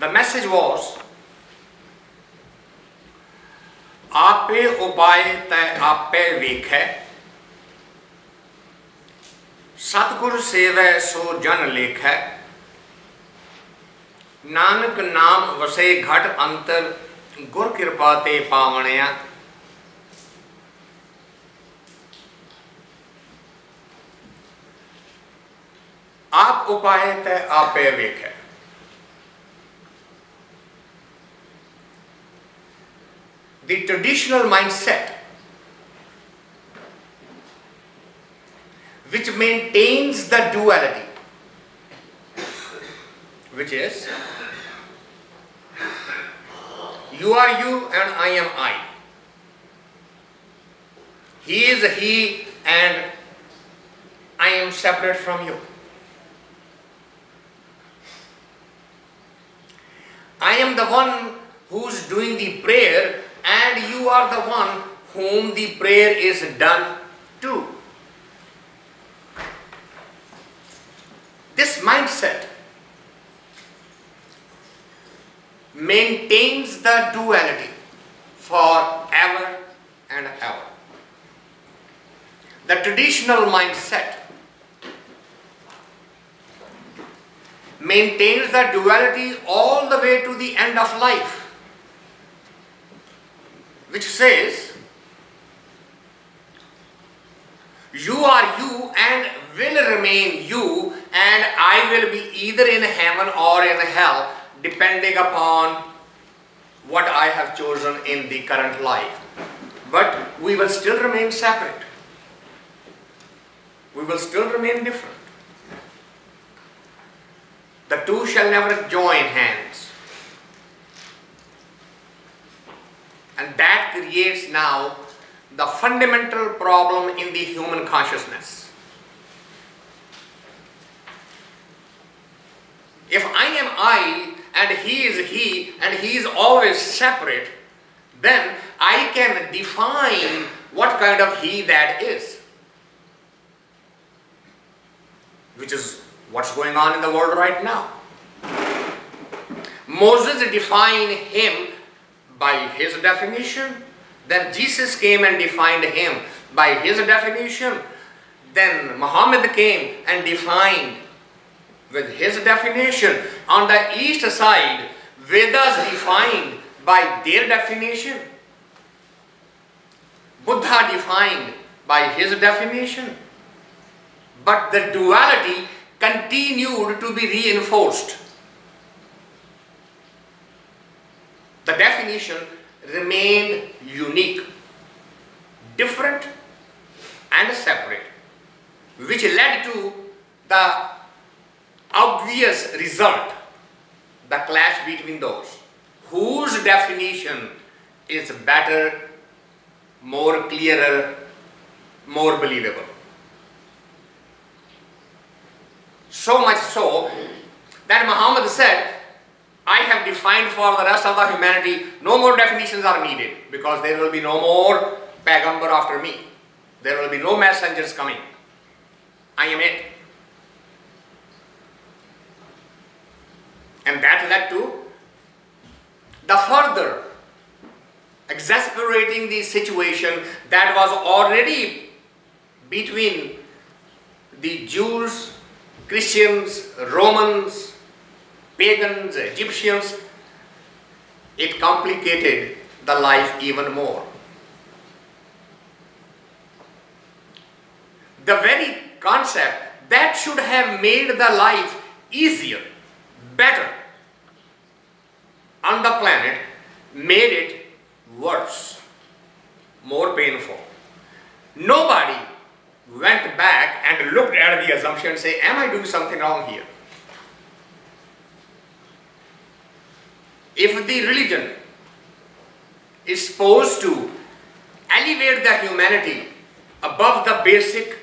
The message was, आपे उपाय तय आपे वेखै, सतगुर सेवै सो जन लेखै, नानक नाम वसे घट अंतर, गुर कृपा ते पावनिया। आप उपाय तय आपे वेखै। The traditional mindset which maintains the duality, which is you are you and I am I. He is he and I am separate from you. I am the one who's doing the prayer and you are the one whom the prayer is done to. This mindset maintains the duality forever and ever. The traditional mindset maintains the duality all the way to the end of life, which says you are you and will remain you, and I will be either in heaven or in hell depending upon what I have chosen in the current life. But we will still remain separate. We will still remain different. The two shall never join hands. And that creates now the fundamental problem in the human consciousness. If I am I and he is he and he is always separate, then I can define what kind of he that is, which is what's going on in the world right now. Moses defined him by his definition, then Jesus came and defined him by his definition, then Muhammad came and defined with his definition. On the east side, Vedas defined by their definition, Buddha defined by his definition, but the duality continued to be reinforced. The definition remained unique, different and separate, which led to the obvious result, the clash between those. Whose definition is better, more clearer, more believable? So much so that Muhammad said, I have defined for the rest of the humanity, no more definitions are needed, because there will be no more Pagambar after me. There will be no messengers coming. I am it. And that led to the further exasperating the situation that was already between the Jews, Christians, Romans, pagans, Egyptians. It complicated the life even more. The very concept that should have made the life easier, better on the planet, made it worse, more painful. Nobody went back and looked at the assumption and say, am I doing something wrong here? If the religion is supposed to elevate the humanity above the basic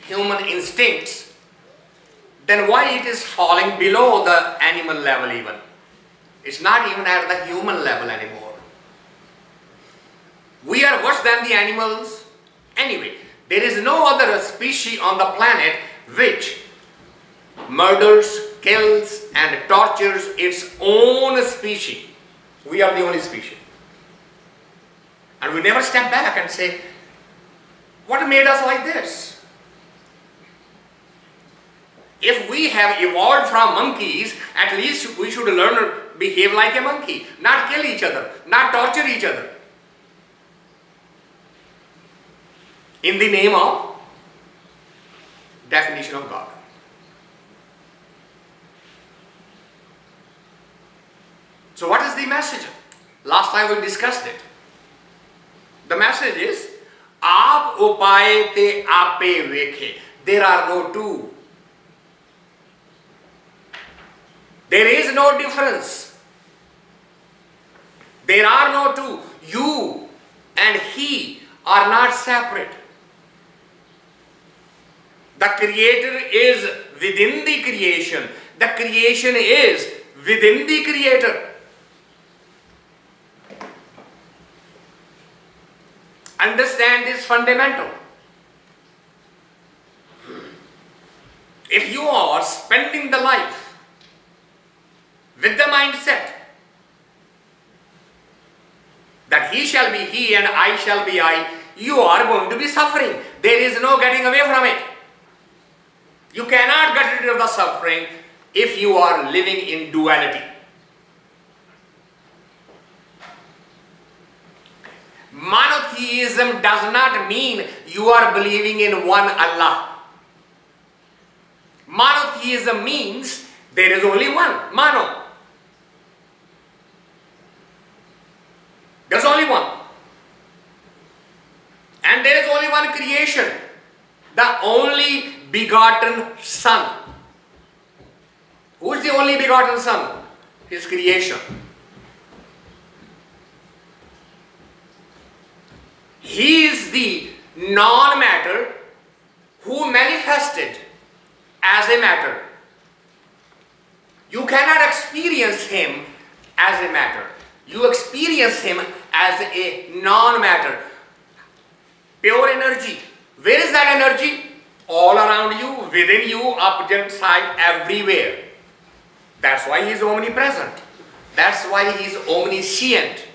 human instincts, then why it is falling below the animal level even? It's not even at the human level anymore. We are worse than the animals anyway. There is no other species on the planet which murders, kills, and tortures its own species. We are the only species. And we never step back and say, what made us like this? If we have evolved from monkeys, at least we should learn to behave like a monkey, not kill each other, not torture each other. In the name of definition of God. So what is the message? Last time we discussed it. The message is, aap upaa-i-aa te aape rekhe. There are no two. There is no difference. There are no two. You and he are not separate. The Creator is within the creation. The creation is within the Creator. Understand this fundamental. If you are spending the life with the mindset that he shall be he and I shall be I, you are going to be suffering. There is no getting away from it. You cannot get rid of the suffering if you are living in duality. Monotheism does not mean you are believing in one Allah. Monotheism means there is only one, mono. There's only one. And there is only one creation, the only begotten Son. Who is the only begotten Son? His creation. He is the non-matter who manifested as a matter. You cannot experience him as a matter. You experience him as a non-matter. Pure energy. Where is that energy? All around you, within you, up, down, side, everywhere. That's why he is omnipresent. That's why he is omniscient.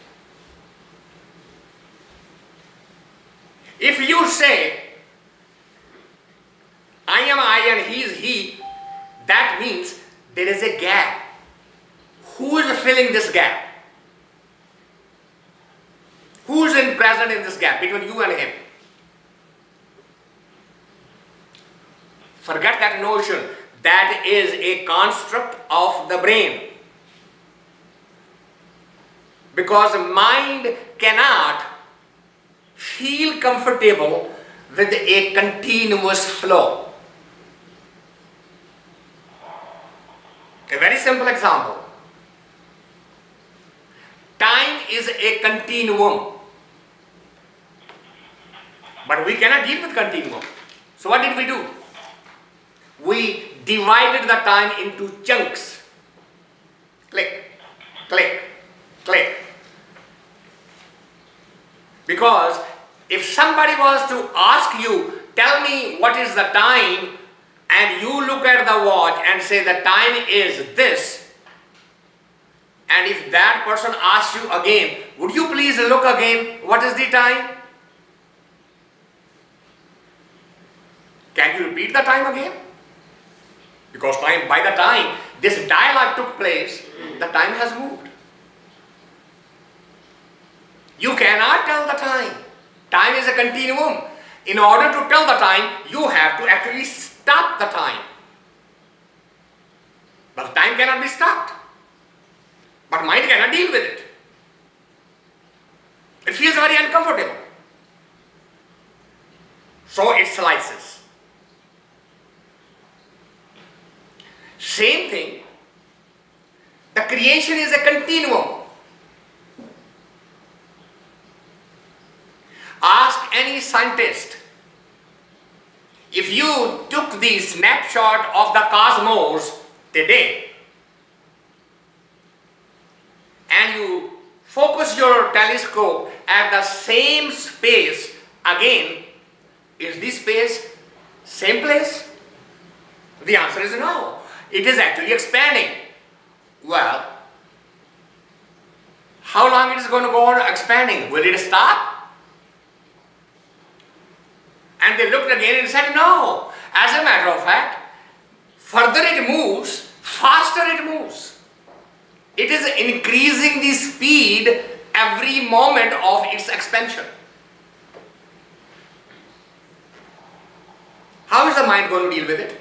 If you say, I am I and he is he, that means there is a gap. Who is filling this gap? Who is present in this gap between you and him? Forget that notion. That is a construct of the brain. Because mind cannot feel comfortable with a continuous flow. A very simple example. Time is a continuum. But we cannot deal with continuum. So what did we do? We divided the time into chunks. Click, click, click. Because if somebody was to ask you, tell me what is the time, and you look at the watch and say the time is this, and if that person asks you again, would you please look again, what is the time? Can you repeat the time again? Because by the time this dialogue took place, the time has moved. You cannot tell the time. Time is a continuum. In order to tell the time, you have to actually stop the time. But the time cannot be stopped. But mind cannot deal with it. It feels very uncomfortable. So it slices. Same thing. The creation is a continuum. Ask any scientist, if you took the snapshot of the cosmos today and you focus your telescope at the same space again, is this space same place? The answer is no. It is actually expanding. how long it is going to go on expanding? Will it stop? And they looked again and said, no. As a matter of fact, further it moves, faster it moves. It is increasing the speed every moment of its expansion. How is the mind going to deal with it?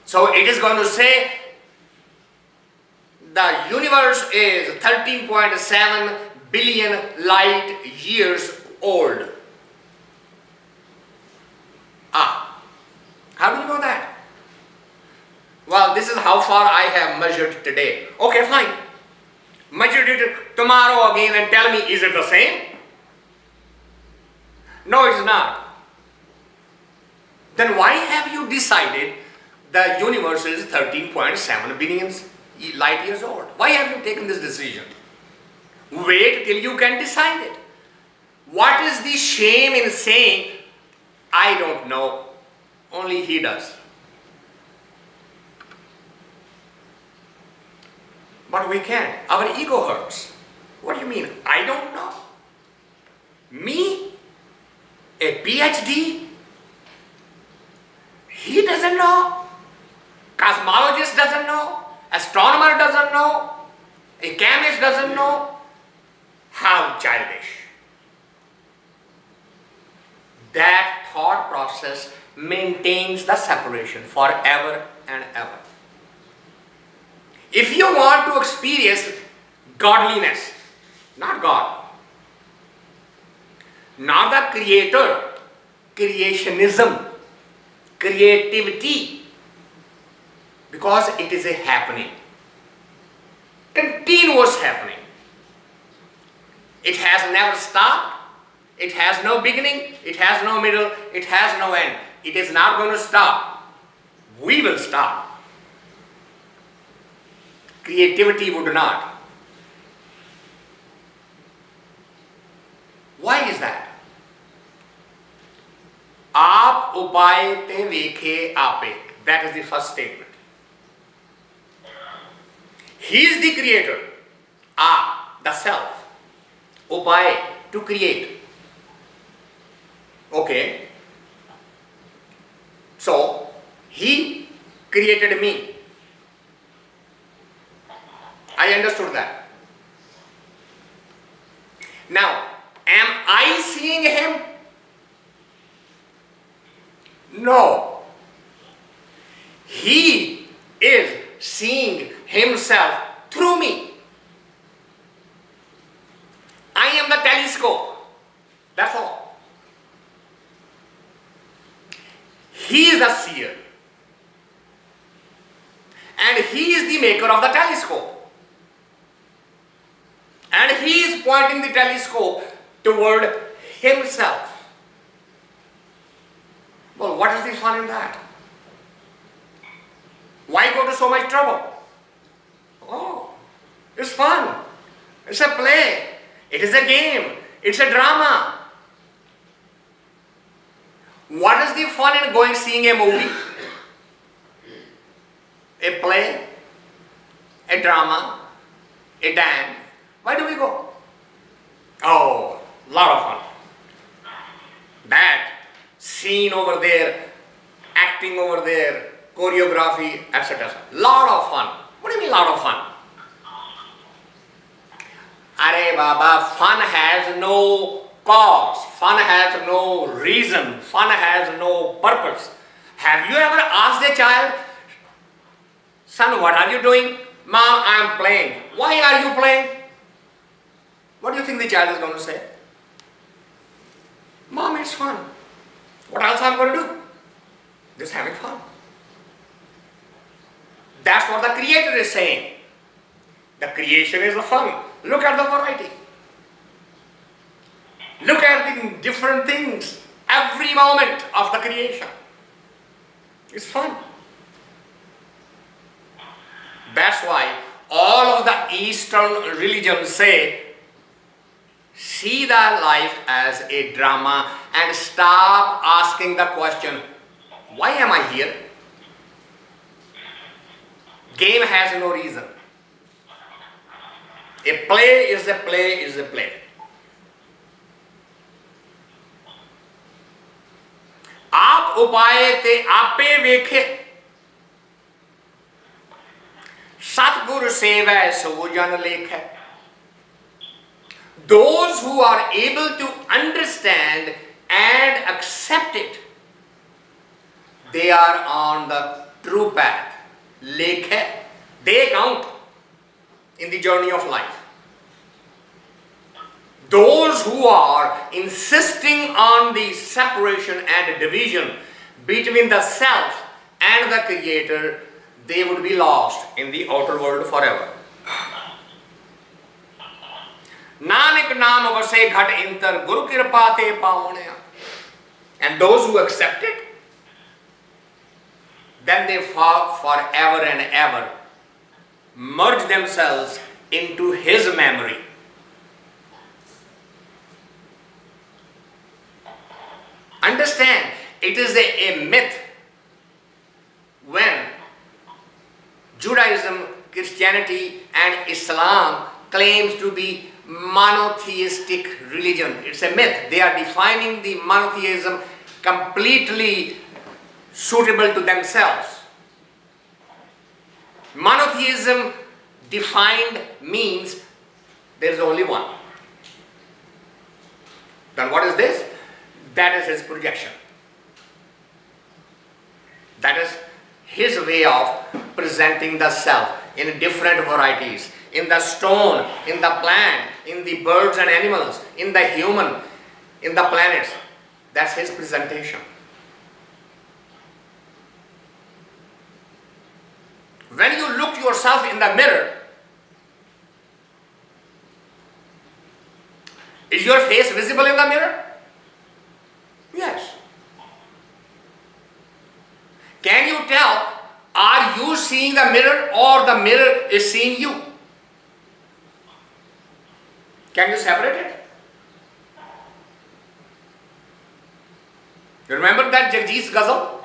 So it is going to say the universe is 13.7 billion light years old. How do you know that? Well, this is how far I have measured today. Okay, fine. Measure it tomorrow again and tell me, is it the same? No, it's not. Then why have you decided the universe is 13.7 billion light years old? Why have you taken this decision? Wait till you can decide it. What is the shame in saying, I don't know, only he does? But we can't. Our ego hurts. What do you mean? I don't know. Me? A PhD? He doesn't know. Cosmologist doesn't know. Astronomer doesn't know. A chemist doesn't know. How childish. That thought process maintains the separation forever and ever. If you want to experience godliness, not God, not the creator, creationism, creativity, because it is a happening, continuous happening. It has never stopped, it has no beginning, it has no middle, it has no end. It is not going to stop. We will stop. Creativity would not. Why is that? Aap upaa-i te vekhe aape. That is the first statement. He is the creator. The self. Upaa-i, to create. Okay. So, he created me. I understood that. Now, am I seeing him? No. He is seeing himself through me. I am the telescope. That's all. He is the seer. And he is the maker of the telescope. And he is pointing the telescope toward himself. Well, what is the fun in that? Why go to so much trouble? Oh, it's fun. It's a play. It is a game. It's a drama. What is the fun in going seeing a movie? A play? A drama? A dance? Why do we go? Oh, lot of fun. That scene over there, acting over there, choreography, etc. Lot of fun. What do you mean lot of fun? Arey Baba, fun has no cause. Fun has no reason. Fun has no purpose. Have you ever asked a child, son, what are you doing? Mom, I am playing. Why are you playing? What do you think the child is going to say? Mom, it's fun. What else am I going to do? Just having fun. That's what the creator is saying. The creation is the fun. Look at the variety. Look at the different things. Every moment of the creation. It's fun. That's why all of the Eastern religions say, see the life as a drama and stop asking the question, why am I here? Game has no reason. A play is a play is a play. आप उपाय ते आपे वेखे, सतगुरु सेवै सो जन लेखै. Those who are able to understand and accept it, they are on the true path. Lekhai, they count in the journey of life. Those who are insisting on the separation and division between the self and the Creator, they would be lost in the outer world forever. Nanak naam vase ghat intar guru kirpa te paavni-aa. And those who accept it, then they forever and ever merge themselves into His memory. Understand, it is a myth when Judaism, Christianity and Islam claims to be monotheistic religion. It's a myth. They are defining the monotheism completely suitable to themselves. Monotheism defined means there is only one. Then what is this? That is his projection. That is his way of presenting the self in different varieties. In the stone, in the plant, in the birds and animals, in the human, in the planets. That's his presentation. When you look yourself in the mirror, is your face visible in the mirror? Yes. Can you tell, are you seeing the mirror or the mirror is seeing you? Can you separate it? You remember that Jagjeet's ghazal?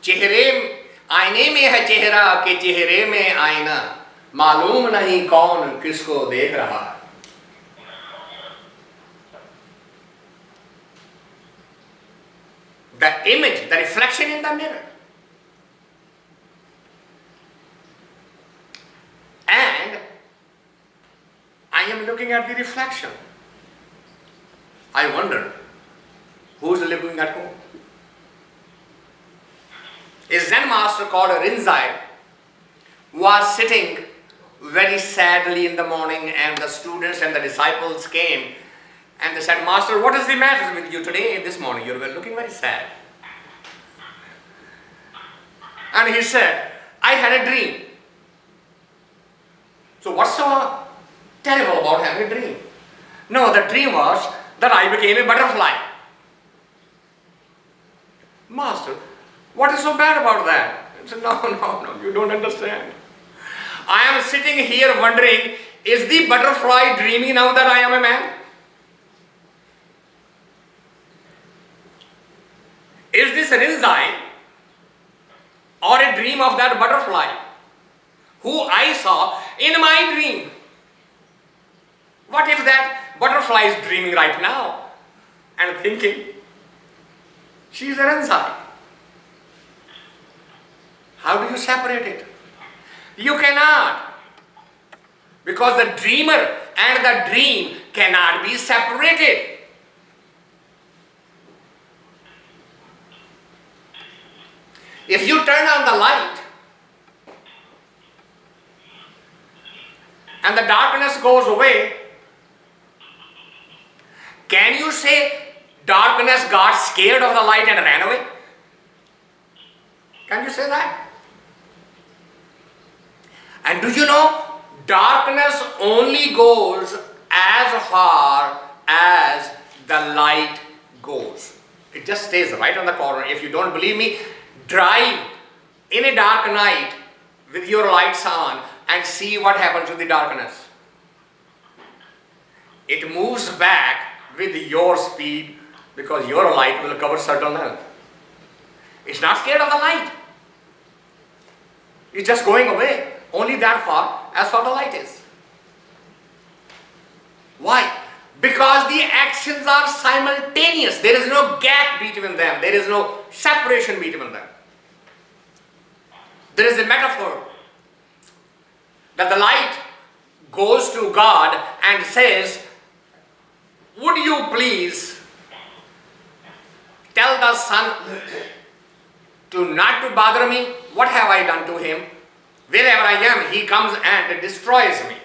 चेहरे आईने में है चेहरा के चेहरे में आईना, मालूम नहीं कौन किसको देख रहा है. The image, the reflection in the mirror. And I am looking at the reflection. I wonder, who is looking at whom? A Zen master called Rinzai was sitting very sadly in the morning, and the students and the disciples came and they said, Master, what is the matter with you today, this morning? You were looking very sad. And he said, I had a dream. So what's so terrible about having a dream? No, the dream was that I became a butterfly. Master, what is so bad about that? I said, no, you don't understand. I am sitting here wondering, is the butterfly dreaming now that I am a man? Is this Rinzai or a dream of that butterfly who I saw in my dream? What if that butterfly is dreaming right now and thinking, she is a Rinzai? How do you separate it? You cannot. Because the dreamer and the dream cannot be separated. If you turn on the light and the darkness goes away, can you say darkness got scared of the light and ran away? Can you say that? And do you know, darkness only goes as far as the light goes. It just stays right on the corner. If you don't believe me, drive in a dark night with your lights on and see what happens to the darkness. It moves back with your speed because your light will cover certain length. It's not scared of the light. It's just going away. only that far as far the light is. Why? Because the actions are simultaneous. There is no gap between them. There is no separation between them. There is a metaphor that the light goes to God and says, would you please tell the sun not to bother me? What have I done to him? Wherever I am, he comes and destroys me.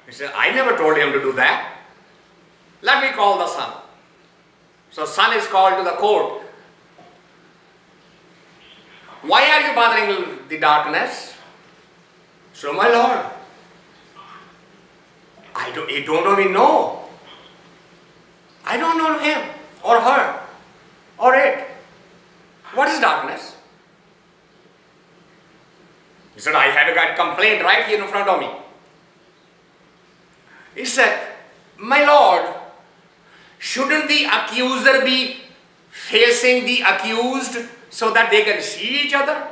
He said, I never told him to do that. Let me call the sun. So sun is called to the court. Why are you bothering the darkness? So my Lord, you don't even know. I don't know him or her or it. What is darkness? He said, I had a complaint right here in front of me. He said, my Lord, shouldn't the accuser be facing the accused so that they can see each other?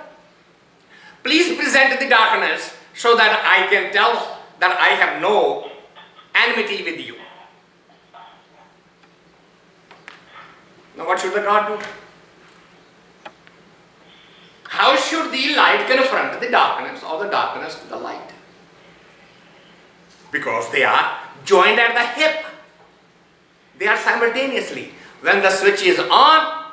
Please present the darkness so that I can tell that I have no enmity with you. Now what should the God do? How should the light confront the darkness or the darkness to the light? Because they are joined at the hip. They are simultaneously. When the switch is on,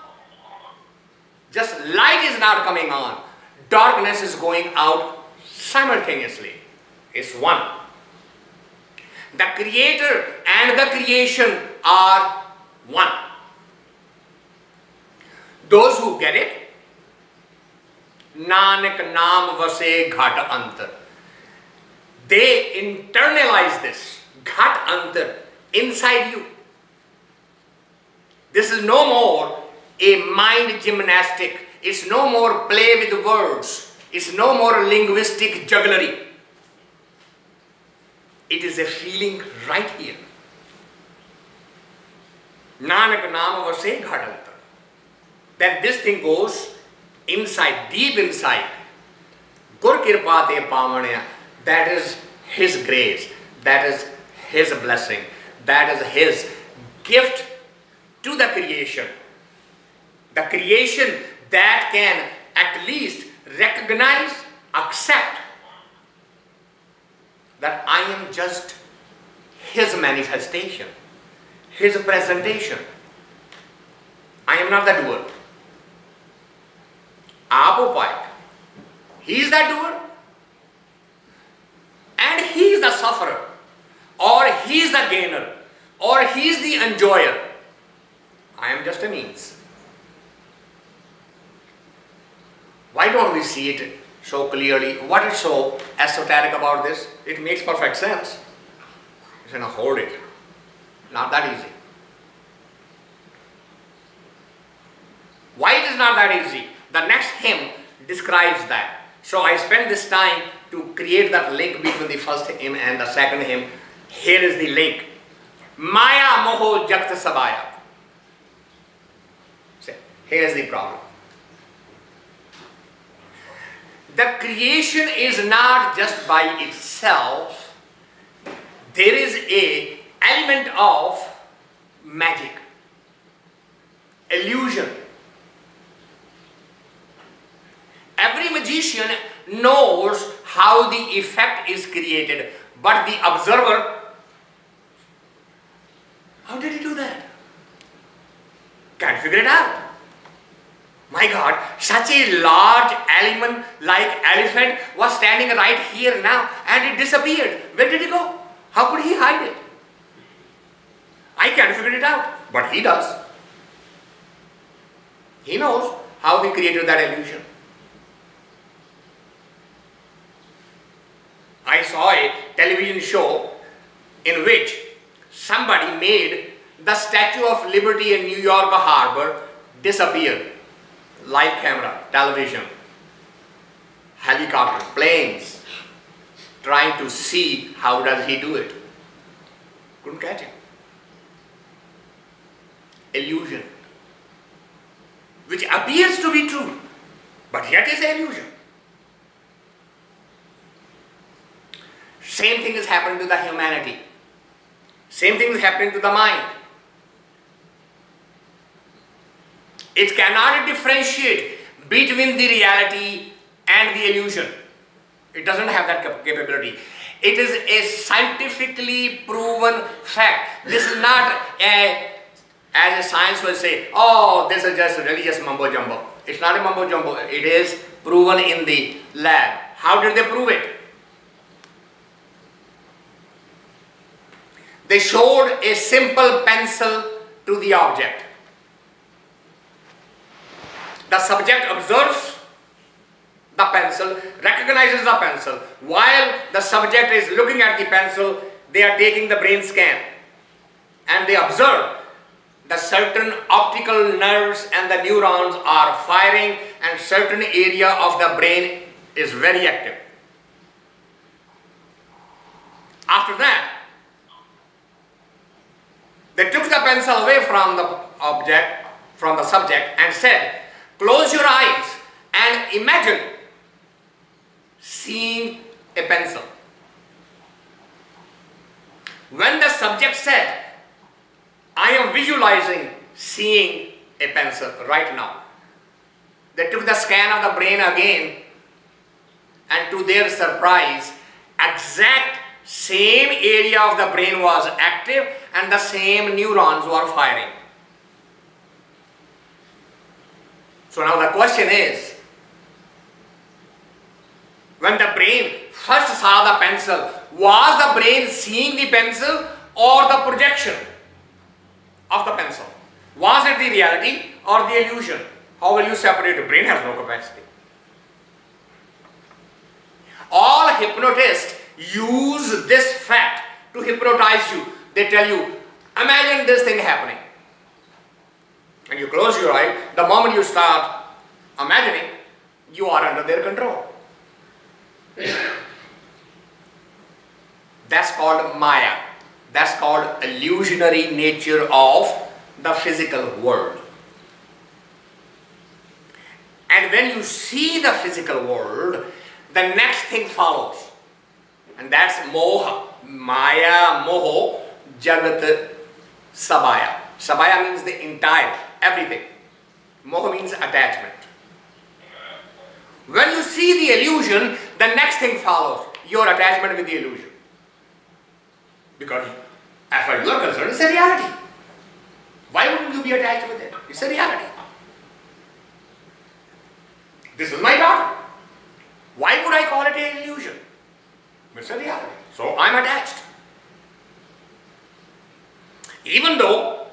just light is not coming on. Darkness is going out simultaneously. It's one. The Creator and the creation are one. Those who get it, Nanak naam vase ghat antar. They internalize this, ghat antar, inside you. This is no more a mind gymnastic. It's no more play with words. It's no more linguistic jugglery. It is a feeling right here. Nanak naam vase ghat antar. That this thing goes inside, deep inside. Gur kirpa te paavni-aa. That is His grace. That is His blessing. That is His gift to the creation. The creation that can at least recognize, accept that I am just His manifestation, His presentation. I am not the doer. Aap upaa-i-aa. He is the doer. And he is the sufferer. Or he is the gainer. Or he is the enjoyer. I am just a means. Why don't we see it so clearly? What is so esoteric about this? It makes perfect sense. You say, now hold it. Not that easy. Why it is not that easy? The next hymn describes that. So I spent this time to create that link between the first hymn and the second hymn. Here is the link. Maa-i-aa mohay jagat sabaa-i-aa. Here is the problem. The creation is not just by itself. There is an element of magic, illusion. Every magician knows how the effect is created, but the observer, how did he do that? Can't figure it out. My God, such a large element like elephant was standing right here now and it disappeared. Where did it go? How could he hide it? I can't figure it out, but he does. He knows how he created that illusion. I saw a television show in which somebody made the Statue of Liberty in New York Harbor disappear. Live camera, television, helicopter, planes, trying to see how does he do it. Couldn't catch him. Illusion, which appears to be true, but yet is an illusion. Same thing is happening to the humanity. Same thing is happening to the mind. It cannot differentiate between the reality and the illusion. It doesn't have that capability. It is a scientifically proven fact. This is not as a science will say, oh, this is just religious mumbo jumbo. It's not a mumbo jumbo. It is proven in the lab. How did they prove it? They showed a simple pencil to the object. The subject observes the pencil, recognizes the pencil. While the subject is looking at the pencil, they are taking the brain scan and they observe that certain optical nerves and the neurons are firing and certain area of the brain is very active. After that, they took the pencil away from the object, from the subject, and said, close your eyes and imagine seeing a pencil. When the subject said, I am visualizing seeing a pencil right now, they took the scan of the brain again, and to their surprise, exact same area of the brain was active and the same neurons were firing. So now the question is, when the brain first saw the pencil, was the brain seeing the pencil or the projection of the pencil? Was it the reality or the illusion? How will you separate? The brain has no capacity. All hypnotists use this fact to hypnotize you. They tell you, imagine this thing happening. And you close your eye. The moment you start imagining, you are under their control. That's called Maa-i-aa. That's called illusionary nature of the physical world. And when you see the physical world, the next thing follows. And that's moha. Maa-i-aa, moho, jagat, sabaa-iaa. Sabaa-iaa means the entire, everything. Moha means attachment. When you see the illusion, the next thing follows, your attachment with the illusion. Because as far as you are concerned, it's a reality. Why wouldn't you be attached with it? It's a reality. This is my daughter. Why would I call it an illusion? It's a reality. So I'm attached. Even though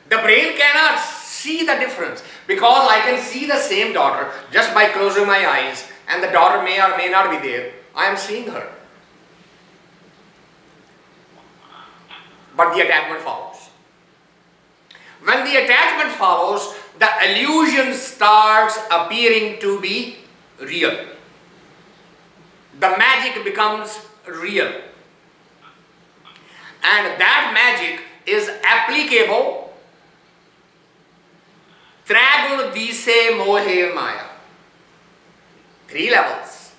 the brain cannot see the difference, because I can see the same daughter just by closing my eyes, and the daughter may or may not be there, I am seeing her. But the attachment follows. When the attachment follows, the illusion starts appearing to be real. The magic becomes real. And that magic is applicable Tragul deeseh mohay maya. 3 levels.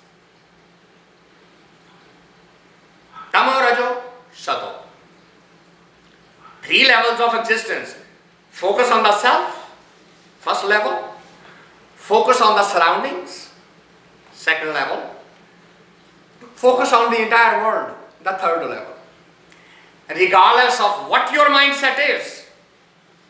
Tamo rajo sato. 3 levels of existence. Focus on the self, first level. Focus on the surroundings, second level. Focus on the entire world, the third level. Regardless of what your mindset is,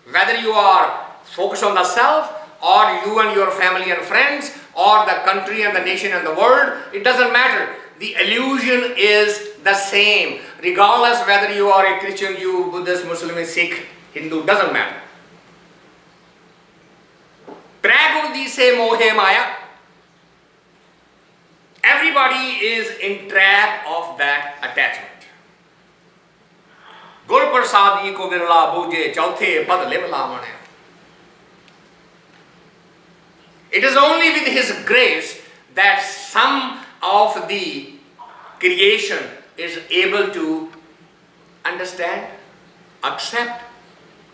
whether you are focused on the self, or you and your family and friends, or the country and the nation and the world, it doesn't matter. The illusion is the same. Regardless whether you are a Christian, Jew, Buddhist, Muslim, Sikh, Hindu, doesn't matter. Tragul deeseh mohay maya. Everybody is in trap of that attachment. Gur parsaadee ko virlaa, boojhai, cha-uthai, laavani-aa. It is only with His grace that some of the creation is able to understand, accept,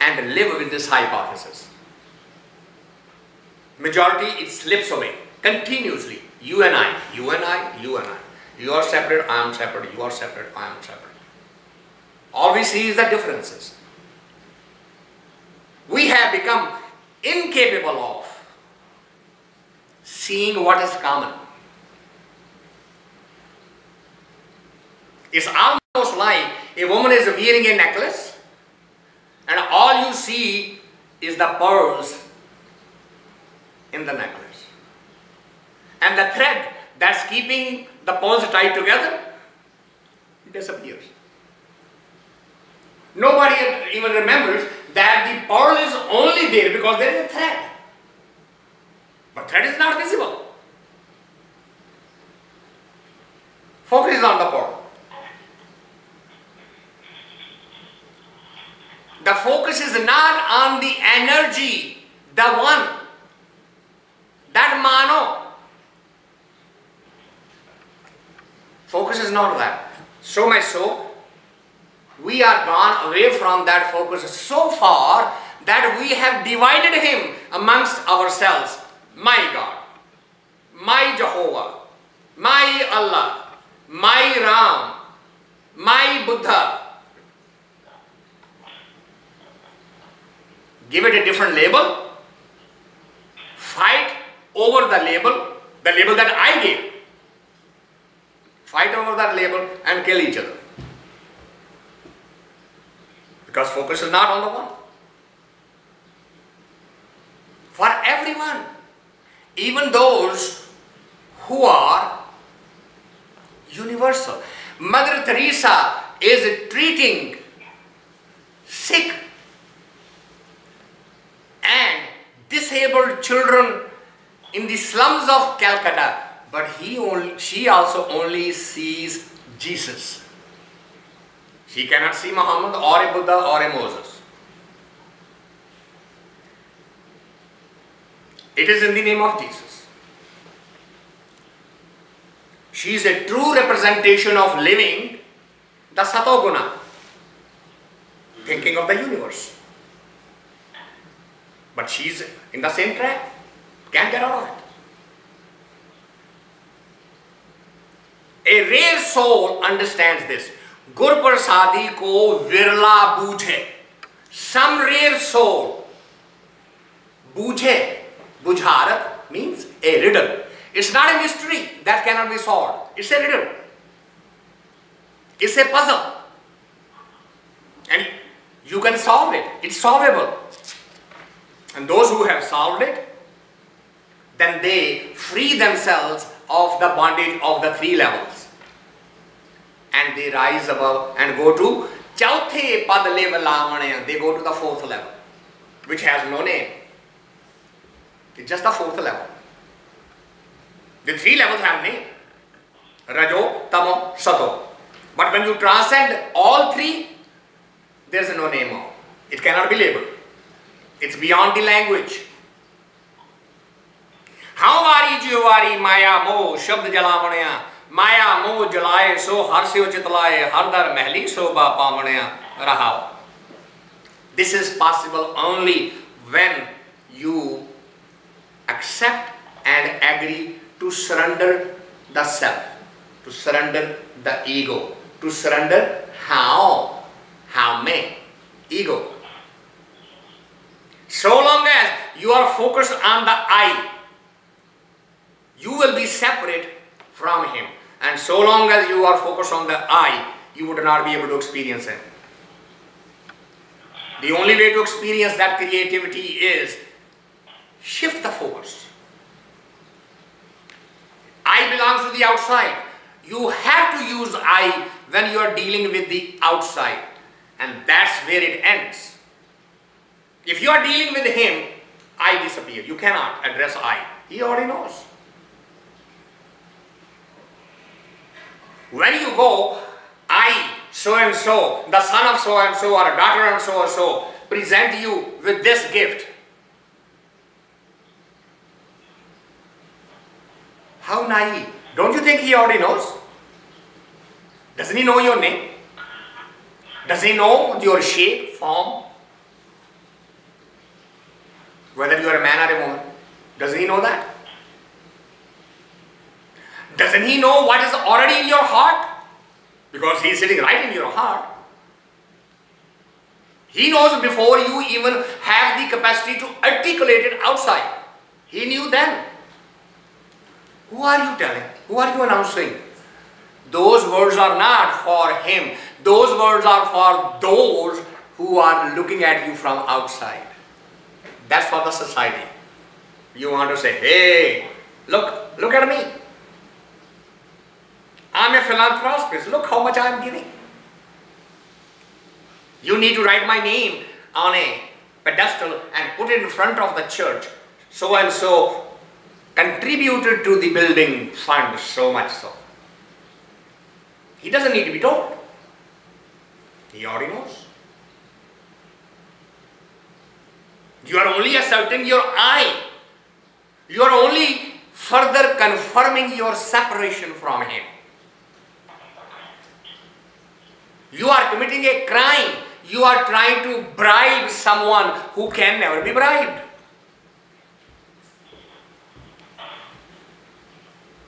and live with this hypothesis. Majority, it slips away continuously. You and I, you and I, you and I. You are separate, I am separate. You are separate, I am separate. All we see is the differences. We have become incapable of seeing what is common. It's almost like a woman is wearing a necklace and all you see is the pearls in the necklace. And the thread that's keeping the pearls tied together disappears. Nobody even remembers that the pearl is only there because there is a thread. But thread is not visible. Focus is on the pearl. The focus is not on the energy, the one, that mano. Focus is not that. So much so, we are gone away from that focus so far that we have divided him amongst ourselves. My God, my Jehovah, my Allah, my Ram, my Buddha. Give it a different label. Fight over the label that I gave. Fight over that label and kill each other. Because focus is not on the one. For everyone, even those who are universal. Mother Teresa is treating sick and disabled children in the slums of Calcutta, but she also only sees Jesus. She cannot see Muhammad or a Buddha or a Moses. It is in the name of Jesus. She is a true representation of living the Satoguna, thinking of the universe. But she is in the same track, can't get out of it. A rare soul understands this. Gur parsaadee ko virlaa boojhai. Some rare soul. Boojhai. Bujharat means a riddle. It's not a mystery that cannot be solved. It's a riddle. It's a puzzle. And you can solve it. It's solvable. And those who have solved it, then they free themselves of the bondage of the three levels. And they rise above and go to cha-uthai laavani-aa. They go to the fourth level, which has no name. It's just the fourth level. The three levels have name. Rajo, Tamo, Sato. But when you transcend all three, there is no name of. It cannot be labeled. It's beyond the language. How vaaree jee-o Maa-i-aa mo shabd jalaavani-aa. Maa-i-aa mo jalaay so har se chit laa-ay har dar mahlee so paavni-aa rahaa-o. This is possible only when you accept and agree to surrender the self, to surrender the ego, to surrender how may, ego. So long as you are focused on the I, you will be separate from him. And so long as you are focused on the I, you would not be able to experience him. The only way to experience that creativity is shift the focus. I belongs to the outside. You have to use I when you are dealing with the outside. And that's where it ends. If you are dealing with him, I disappear. You cannot address I. He already knows. When you go, I, so and so, the son of so and so, or daughter and so, present you with this gift. How naive. Don't you think he already knows? Doesn't he know your name? Does he know your shape, form? Whether you are a man or a woman. Does he know that? Doesn't he know what is already in your heart? Because he is sitting right in your heart. He knows before you even have the capacity to articulate it outside. He knew then. Who are you telling? Who are you announcing? Those words are not for him. Those words are for those who are looking at you from outside. That's for the society. You want to say, hey, look at me. I'm a philanthropist. Look how much I'm giving. You need to write my name on a pedestal and put it in front of the church. So and so contributed to the building fund, so much so. He doesn't need to be told. He already knows. You are only asserting your I. You are only further confirming your separation from him. You are committing a crime. You are trying to bribe someone who can never be bribed.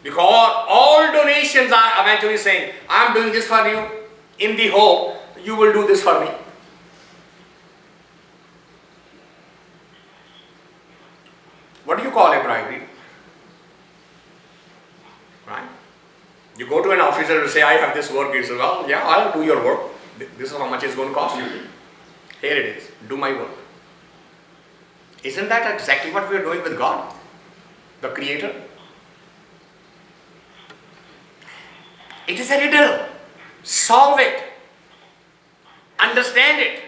Because all donations are eventually saying, I am doing this for you in the hope you will do this for me. What do you call a bribery? Right? You go to an officer and say, I have this work. He says, well, yeah, I'll do your work. This is how much it's going to cost you. Here it is. Do my work. Isn't that exactly what we are doing with God, the Creator? It is a riddle. Solve it. Understand it.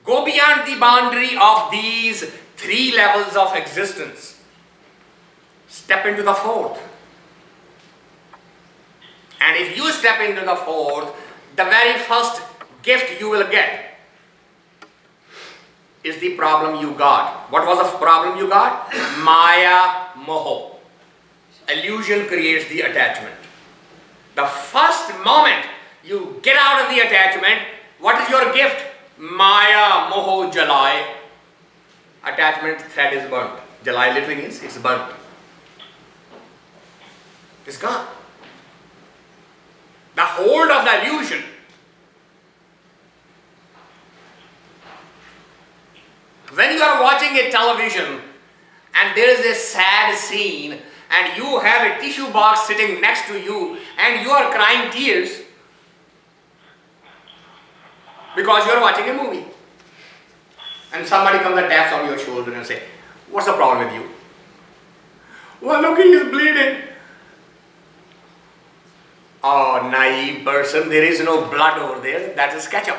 Go beyond the boundary of these three levels of existence. Step into the fourth. And if you step into the fourth, the very first gift you will get is the problem you got. What was the problem you got? Maa-i-aa, mohay. Illusion creates the attachment. The first moment you get out of the attachment, what is your gift? Maa-i-aa, mohay, jalaay. Attachment thread is burnt. Jalaay literally means it's burnt. It's gone. The hold of the illusion. When you are watching a television and there is a sad scene and you have a tissue box sitting next to you and you are crying tears because you are watching a movie, and somebody comes and taps on your shoulder and say, what's the problem with you? Well, look, he is bleeding. Oh, naive person, there is no blood over there, that is ketchup.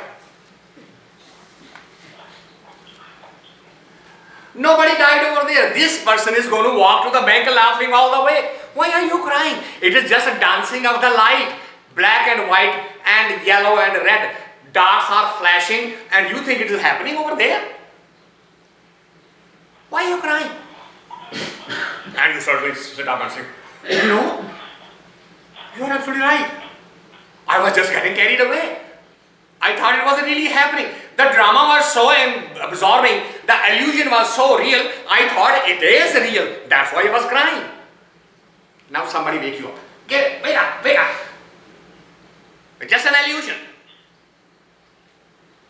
Nobody died over there. This person is going to walk to the bank laughing all the way. Why are you crying? It is just a dancing of the light. Black and white and yellow and red. Darts are flashing and you think it is happening over there. Why are you crying? And you suddenly sit up and say, you know, you are absolutely right. I was just getting carried away. I thought it wasn't really happening. The drama was so absorbing, the illusion was so real, I thought it is real. That's why I was crying. Now somebody wake you up. Wake up, wake up. It's just an illusion.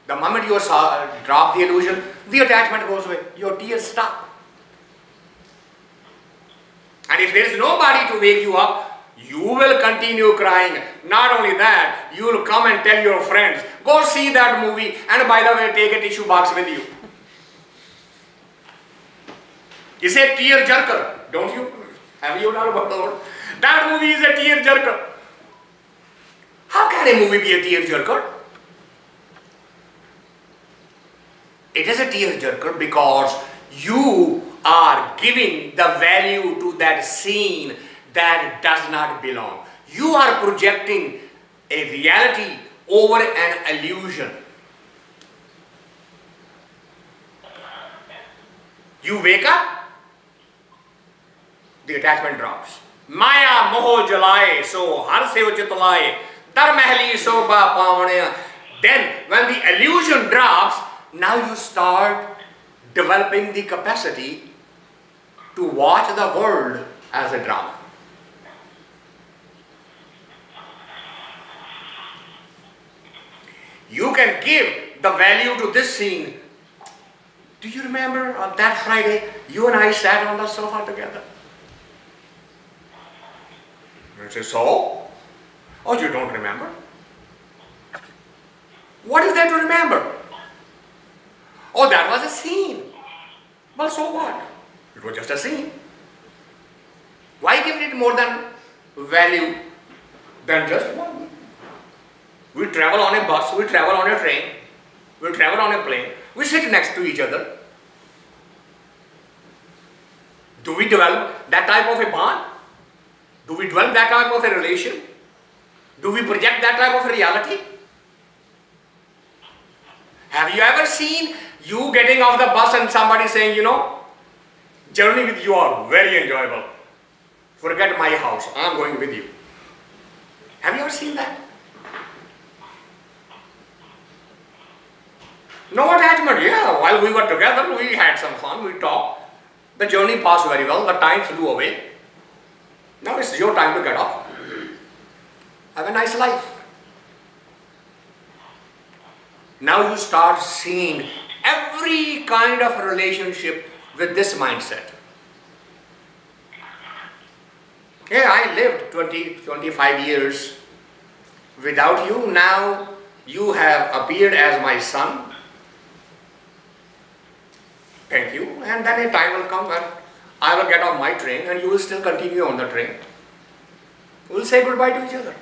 The moment you drop the illusion, the attachment goes away. Your tears stop. And if there is nobody to wake you up, you will continue crying. Not only that, you will come and tell your friends, go see that movie, and by the way, take a tissue box with you. It's a tear jerker, don't you? Have you heard about the word? That movie is a tear jerker. How can a movie be a tear jerker? It is a tear jerker because you are giving the value to that scene that does not belong. You are projecting a reality over an illusion. You wake up, the attachment drops. Maa-i-aa, mohay, jalaay, so har se chit laay, tar mahlee so paavni-aa. Then when the illusion drops, now you start developing the capacity to watch the world as a drama. You can give the value to this scene. Do you remember on that Friday, you and I sat on the sofa together? You say, so? Oh, you don't remember? What is there to remember? Oh, that was a scene. Well, so what? It was just a scene. Why give it more than value than just one? We travel on a bus, we travel on a train, we travel on a plane, we sit next to each other. Do we develop that type of a bond? Do we develop that type of a relation? Do we project that type of a reality? Have you ever seen you getting off the bus and somebody saying, you know, journey with you are very enjoyable. Forget my house, I'm going with you. Have you ever seen that? No attachment, yeah. While we were together, we had some fun, we talked. The journey passed very well, the time flew away. Now it's your time to get off. Have a nice life. Now you start seeing every kind of relationship with this mindset. Yeah, I lived 25 years without you. Now you have appeared as my son. Thank you. And then a time will come when I will get off my train and you will still continue on the train. We will say goodbye to each other.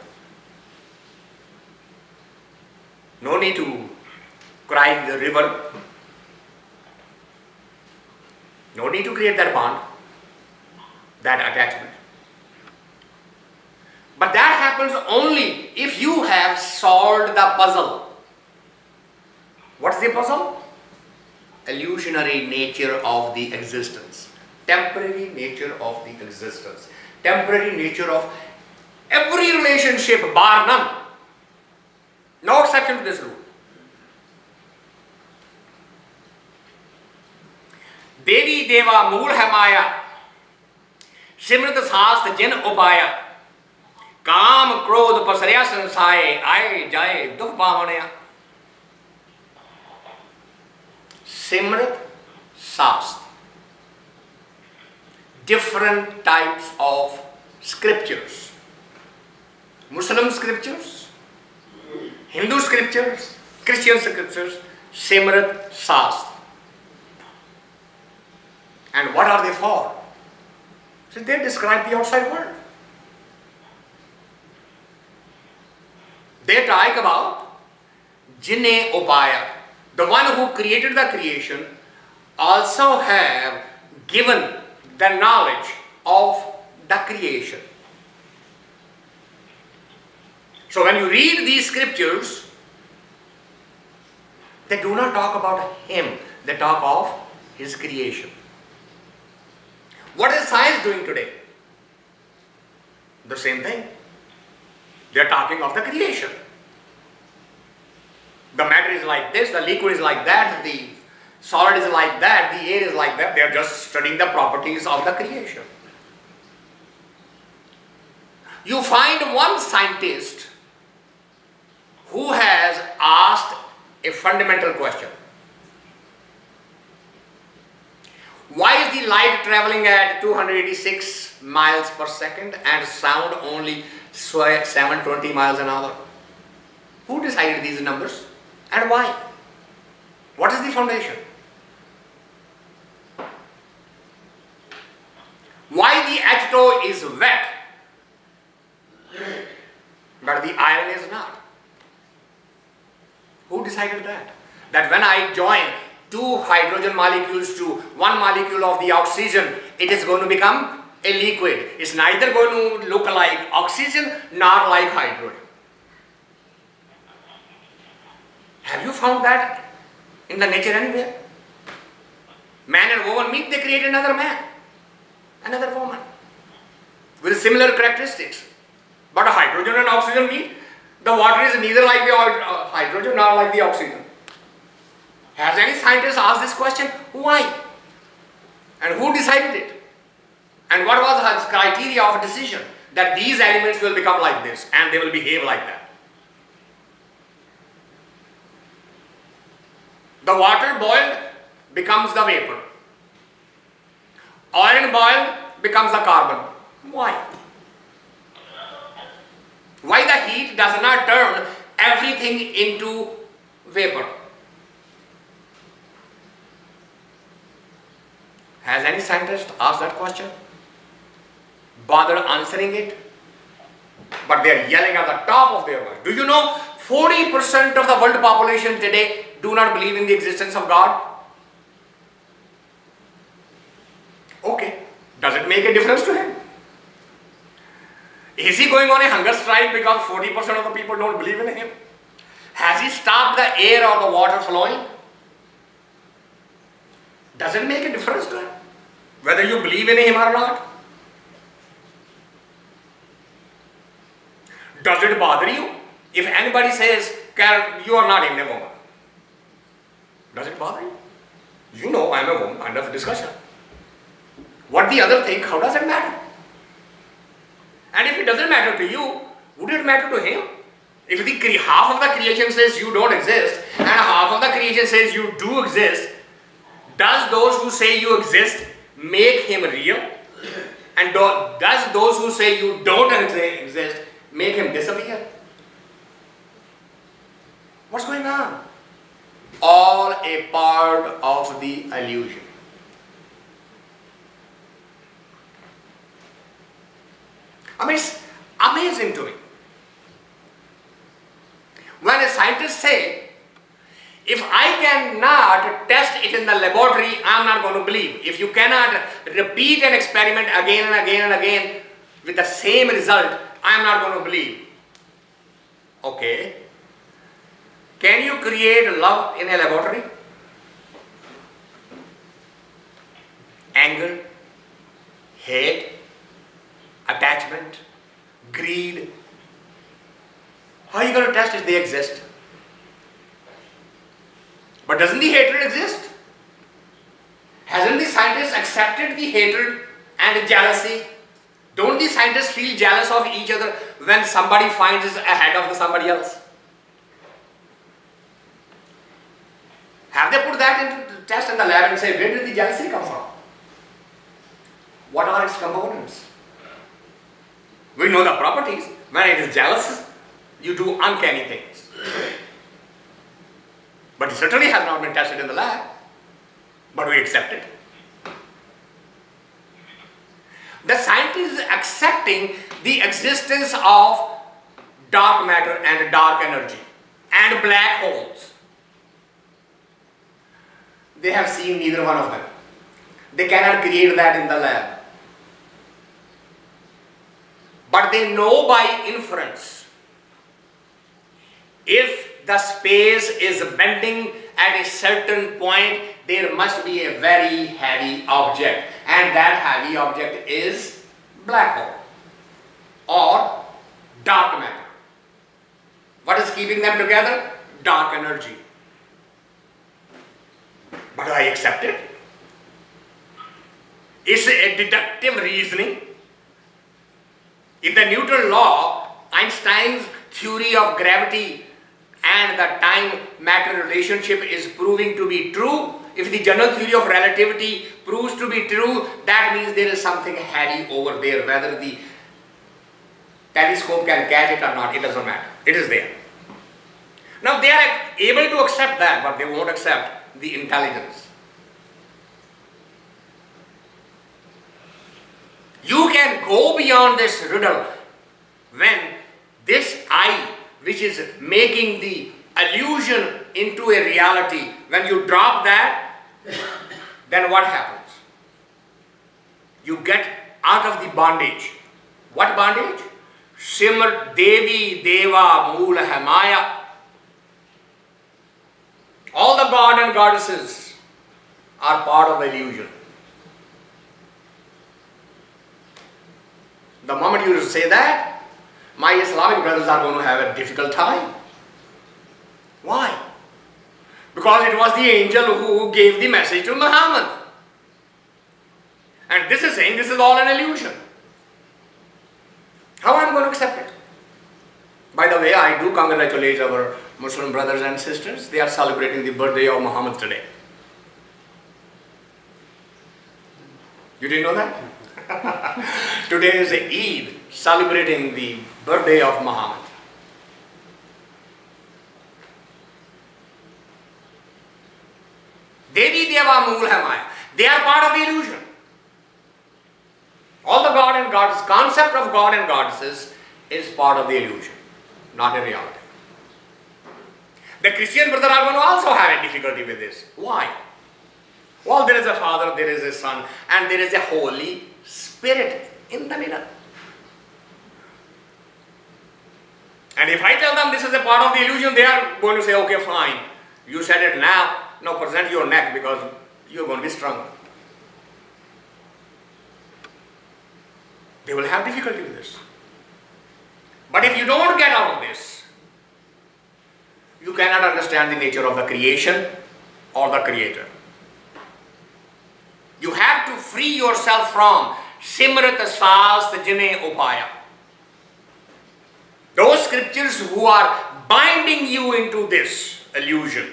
No need to cry in the river. No need to create that bond, that attachment. But that happens only if you have solved the puzzle. What's the puzzle? Illusionary nature of the existence. Temporary nature of the existence. Temporary nature of every relationship, bar none. No exception to this rule. Devi Deva Mool hai Maa-i-aa. Simrit Saast Jin upaa-i-aa. Kaam Krodh pasri-aa sansaaye aaye jaa-ay dukh paavni-aa. Simrit Saast. Different types of scriptures. Muslim scriptures, Hindu scriptures, Christian scriptures, Simrit Saast. And what are they for? So they describe the outside world. They talk about jine upaa-i-aa. The one who created the creation also have given the knowledge of the creation. So when you read these scriptures, they do not talk about him, they talk of his creation. What is science doing today? The same thing. They are talking of the creation. The matter is like this, the liquid is like that, the solid is like that, the air is like that. They are just studying the properties of the creation. You find one scientist who has asked a fundamental question. Why is the light traveling at 286 miles per second and sound only 720 miles an hour? Who decided these numbers and why? What is the foundation? Why the H2O is wet but the iron is not? Who decided that? That when I join two hydrogen molecules to one molecule of the oxygen, it is going to become a liquid. It's neither going to look like oxygen nor like hydrogen. Have you found that in the nature anywhere? Man and woman meet, they create another man, another woman with similar characteristics. But hydrogen and oxygen meet, the water is neither like the hydrogen nor like the oxygen. Has any scientist asked this question? Why? And who decided it? And what was his criteria of decision that these elements will become like this and they will behave like that? The water boiled becomes the vapor. Iron boiled becomes the carbon. Why? Why the heat does not turn everything into vapor? Has any scientist asked that question? Bother answering it? But they are yelling at the top of their voice. Do you know 40% of the world population today do not believe in the existence of God? Okay, does it make a difference to him? Is he going on a hunger strike because 40% of the people don't believe in him? Has he stopped the air or the water flowing? Does it make a difference to him whether you believe in him or not? Does it bother you if anybody says, Karen, you are not even a woman? Does it bother you? You know I am a woman, end of discussion. What the other think, how does it matter? And if it doesn't matter to you, would it matter to him? If the half of the creation says you don't exist and half of the creation says you do exist, does those who say you exist make him real? And does those who say you don't exist make him disappear? What's going on? All a part of the illusion. I mean, it's amazing to me. When a scientist says, if I cannot test it in the laboratory, I am not going to believe. If you cannot repeat an experiment again and again and again with the same result, I am not going to believe. Okay. Can you create love in a laboratory? Anger, hate, attachment, greed. How are you going to test if they exist? But doesn't the hatred exist? Hasn't the scientists accepted the hatred and the jealousy? Don't the scientists feel jealous of each other when somebody finds is ahead of somebody else? Have they put that into the test in the lab and say, where did the jealousy come from? What are its components? We know the properties. When it is jealous, you do uncanny things. But it certainly has not been tested in the lab. But we accept it. The scientist is accepting the existence of dark matter and dark energy and black holes. They have seen neither one of them. They cannot create that in the lab. But they know by inference, if the space is bending at a certain point, there must be a very heavy object, and that heavy object is black hole or dark matter. What is keeping them together? Dark energy. But I accept it. It's a deductive reasoning. If the Newton law, Einstein's theory of gravity and the time-matter relationship is proving to be true, if the general theory of relativity proves to be true, that means there is something heavy over there. Whether the telescope can catch it or not, it doesn't matter. It is there. Now they are able to accept that, but they won't accept the intelligence. You can go beyond this riddle when this I, which is making the illusion into a reality, when you drop that, then what happens? You get out of the bondage. What bondage? Simar Devi Deva Mool hai Maa-i-aa. All the god and goddesses are part of the illusion. The moment you say that, my Islamic brothers are going to have a difficult time. Why? Because it was the angel who gave the message to Muhammad. And this is saying this is all an illusion. How am I going to accept it? By the way, I do congratulate our Muslim brothers and sisters, they are celebrating the birthday of Muhammad today. You didn't know that? Today is Eid, celebrating the birthday of Muhammad. Devi Deva Mool hai Maya. They are part of the illusion. All the God and goddess, concept of God and goddesses is part of the illusion, not a reality. The Christian brother are going to also have a difficulty with this. Why? Well, there is a Father, there is a Son, and there is a Holy Spirit in the middle. And if I tell them this is a part of the illusion, they are going to say, okay, fine. You said it now. Now present your neck because you are going to be strung. They will have difficulty with this. But if you don't get out of this, you cannot understand the nature of the creation or the creator. You have to free yourself from Simrat Saas Jine Upaa-i-aa. Those scriptures who are binding you into this illusion.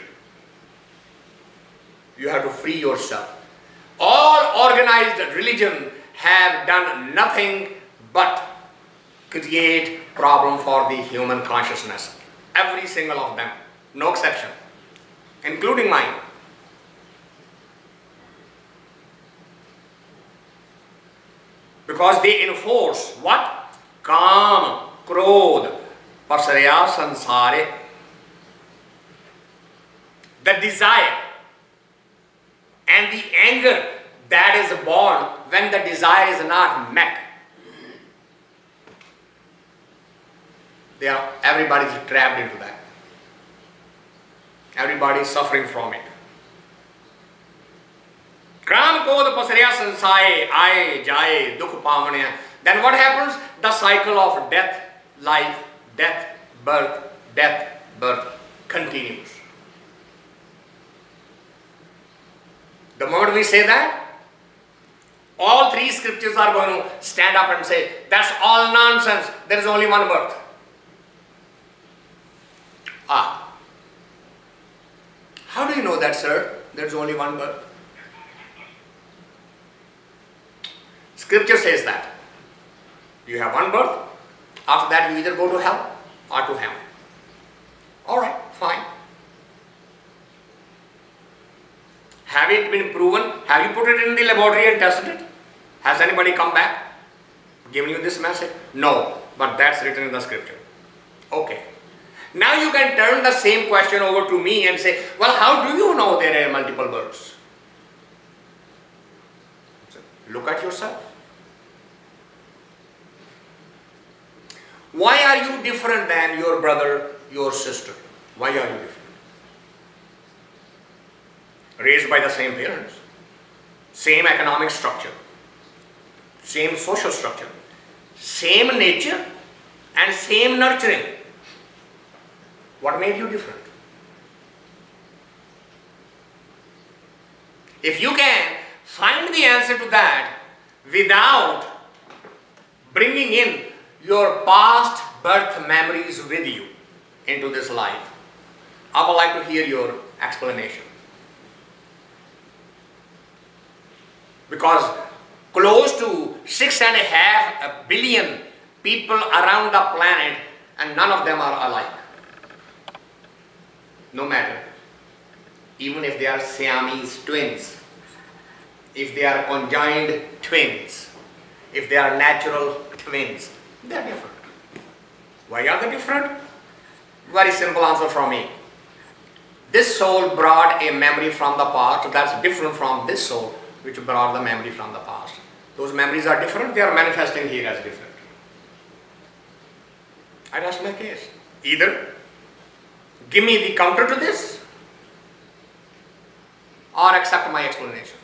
You have to free yourself. All organized religion have done nothing but create problem for the human consciousness. Every single of them, no exception, including mine. Because they enforce what? Kaam, Krodh, pasri-aa, sansare. The desire and the anger that is born when the desire is not met. Everybody is trapped into that. Everybody is suffering from it. Kram Krodh pasri-aa sansare, aay, jaa-ay, dukh paavni-aa. Then what happens? The cycle of death, life, death, birth continues. The moment we say that, all three scriptures are going to stand up and say, that's all nonsense. There is only one birth. Ah. How do you know that, sir? There is only one birth. Scripture says that. You have one birth. After that, you either go to hell or to heaven. Alright, fine. Have it been proven? Have you put it in the laboratory and tested it? Has anybody come back, given you this message? No, but that's written in the scripture. Okay. Now you can turn the same question over to me and say, well, how do you know there are multiple births? Look at yourself. Why are you different than your brother, your sister? Why are you different? Raised by the same parents, same economic structure, same social structure, same nature and same nurturing. What made you different? If you can find the answer to that without bringing in your past birth memories with you into this life, I would like to hear your explanation. Because close to 6.5 billion people around the planet and none of them are alike. No matter. Even if they are Siamese twins, if they are conjoined twins, if they are natural twins, they are different. Why are they different? Very simple answer from me. This soul brought a memory from the past that's different from this soul which brought the memory from the past. Those memories are different, they are manifesting here as different. I rest my case. Either give me the counter to this or accept my explanation.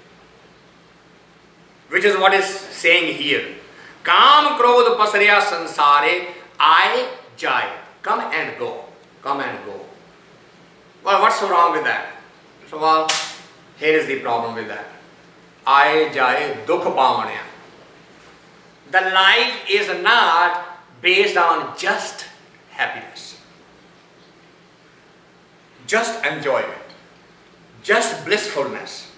Which is what is saying here. Kaam Krodh pasri-aa sansare, aay, jaa-ay. Come and go. Come and go. Well, what's so wrong with that? So, well, here is the problem with that. Aay, jaa-ay, dukh paavni-aa. The life is not based on just happiness. just enjoyment, just blissfulness.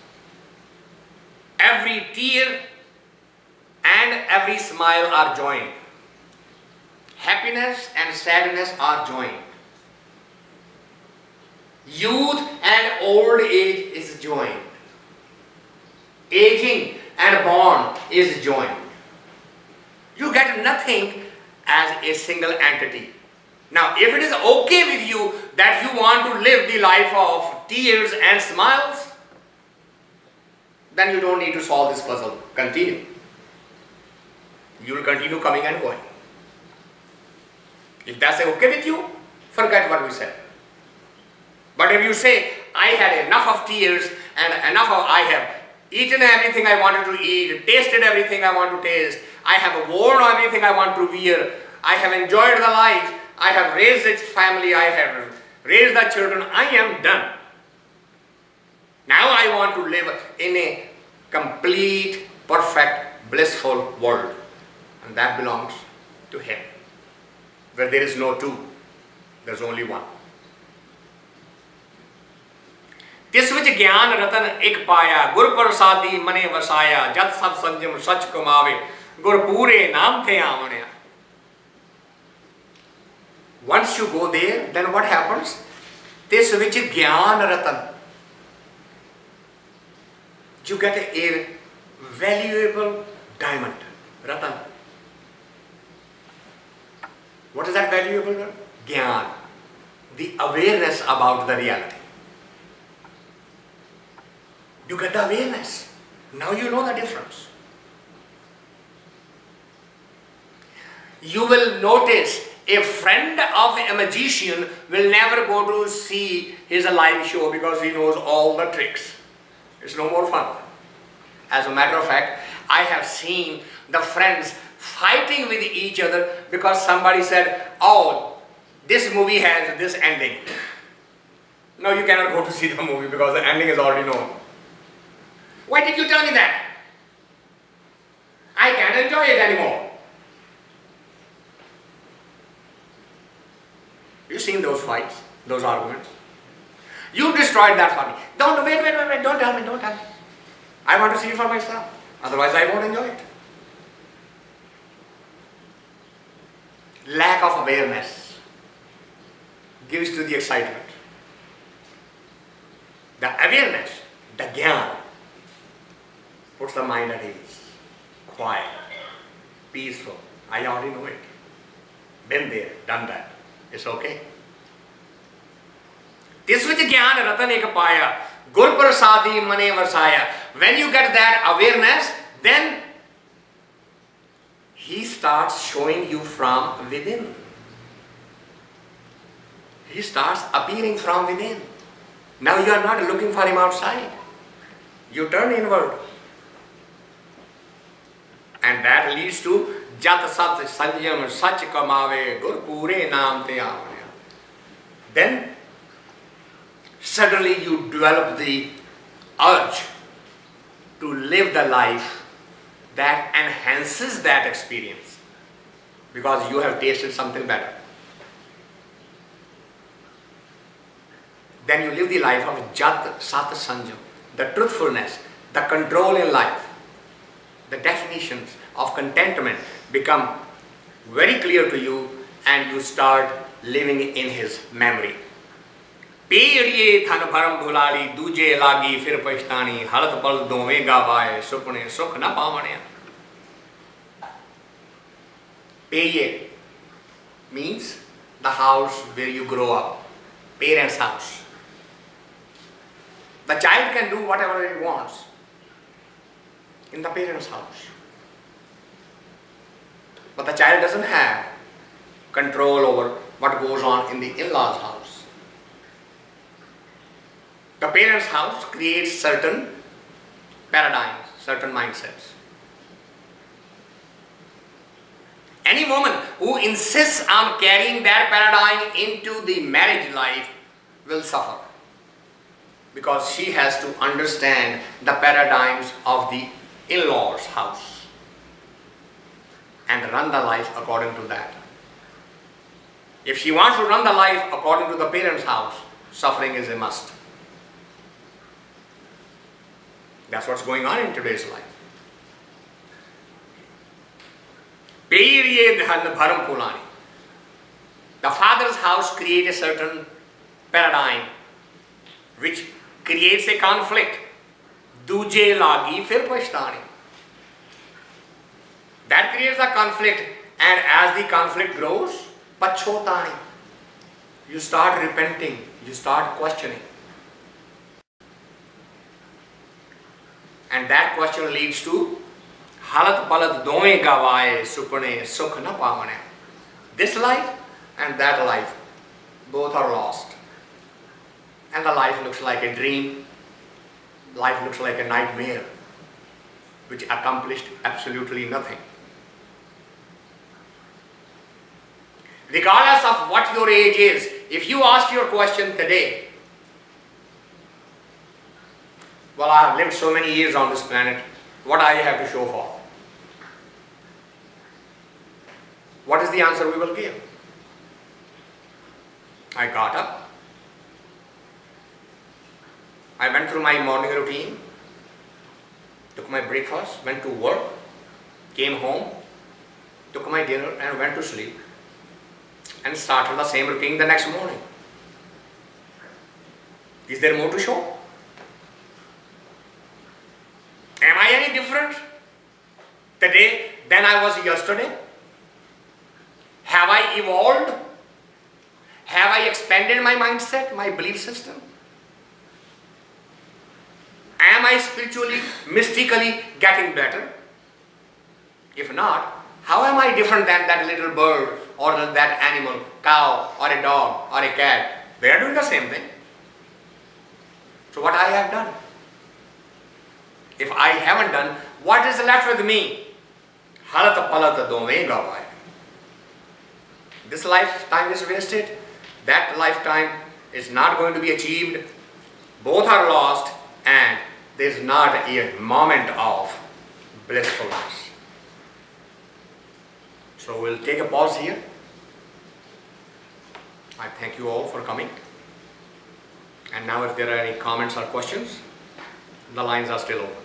Every tear and every smile are joined. Happiness and sadness are joined. Youth and old age is joined. Aging and born is joined. You get nothing as a single entity. Now, if it is okay with you that you want to live the life of tears and smiles, then you don't need to solve this puzzle. Continue. You will continue coming and going. If that's okay with you, forget what we said. But if you say, I had enough of tears and enough of, I have eaten everything I wanted to eat, tasted everything I want to taste, I have worn everything I want to wear, I have enjoyed the life, I have raised its family, I have raised the children, I am done. Now I want to live in a complete, perfect, blissful world. And that belongs to Him. Where there is no two, there is only one. तिस विच ज्ञान रतन एक पाया, गुर प्रसादी मने वसाया, जत सब संजम सच कमावे, गुर पूरे नाम थे आवने. Once you go there, then what happens? This which jnana ratan. You get a valuable diamond, ratan. What is that valuable? Gyan, the awareness about the reality. You get the awareness. Now you know the difference. You will notice a friend of a magician will never go to see his live show because he knows all the tricks. It's no more fun. As a matter of fact, I have seen the friends fighting with each other because somebody said, oh, this movie has this ending. No, you cannot go to see the movie because the ending is already known. Why did you tell me that? I can't enjoy it anymore. You've seen those fights, those arguments. You destroyed that for me. Wait, don't tell me. I want to see it for myself. Otherwise I won't enjoy it. Lack of awareness gives to the excitement. The awareness, the gyan, puts the mind at ease, quiet, peaceful. I already know it. Been there, done that. It's okay. This which jnana ratan ek paaya, gur prasadi mane vasaa-i-aa. When you get that awareness, then He starts showing you from within. He starts appearing from within. Now you are not looking for Him outside. You turn inward. And that leads to jat sat sanjam sach kamave gur pure naam te aavane. Then suddenly you develop the urge to live the life that enhances that experience because you have tasted something better. Then you live the life of jat sat sanjam, the truthfulness, the control in life. The definitions of contentment become very clear to you and you start living in His memory. Pay-ee-arhai than bharam bhulali, duje lagi fir pashtani, halat pal dove gavaa-ay, supne sukh na paavni-aa. Pay-ee means the house where you grow up, parents' house. The child can do whatever he wants in the parents' house. But the child doesn't have control over what goes on in the in-laws' house. The parents' house creates certain paradigms, certain mindsets. Any woman who insists on carrying that paradigm into the marriage life will suffer because she has to understand the paradigms of the in-laws' house and run the life according to that. If she wants to run the life according to the parents' house, suffering is a must. That's what's going on in today's life. The father's house creates a certain paradigm which creates a conflict. Duje lagi fir pashtani. That creates a conflict, and as the conflict grows, pachotani. You start repenting, you start questioning. And that question leads to halat palat dome gavaa-ay supane sukh na paavni-aa. This life and that life, both are lost. And the life looks like a dream. Life looks like a nightmare, which accomplished absolutely nothing. Regardless of what your age is, if you ask your question today, well, I have lived so many years on this planet, what I have to show for? What is the answer we will give? I got up, I went through my morning routine, took my breakfast, went to work, came home, took my dinner and went to sleep, and started the same routine the next morning. Is there more to show? Am I any different today than I was yesterday? Have I evolved? Have I expanded my mindset, my belief system? Am I spiritually, mystically getting better? If not, how am I different than that little bird or that animal, cow or a dog or a cat? They are doing the same thing. So what I have done? If I haven't done, what is left with me? Halat palat dome gavaa-ay. This lifetime is wasted. That lifetime is not going to be achieved. Both are lost, and there is not a moment of blissfulness. So we'll take a pause here. I thank you all for coming. And now if there are any comments or questions, the lines are still open.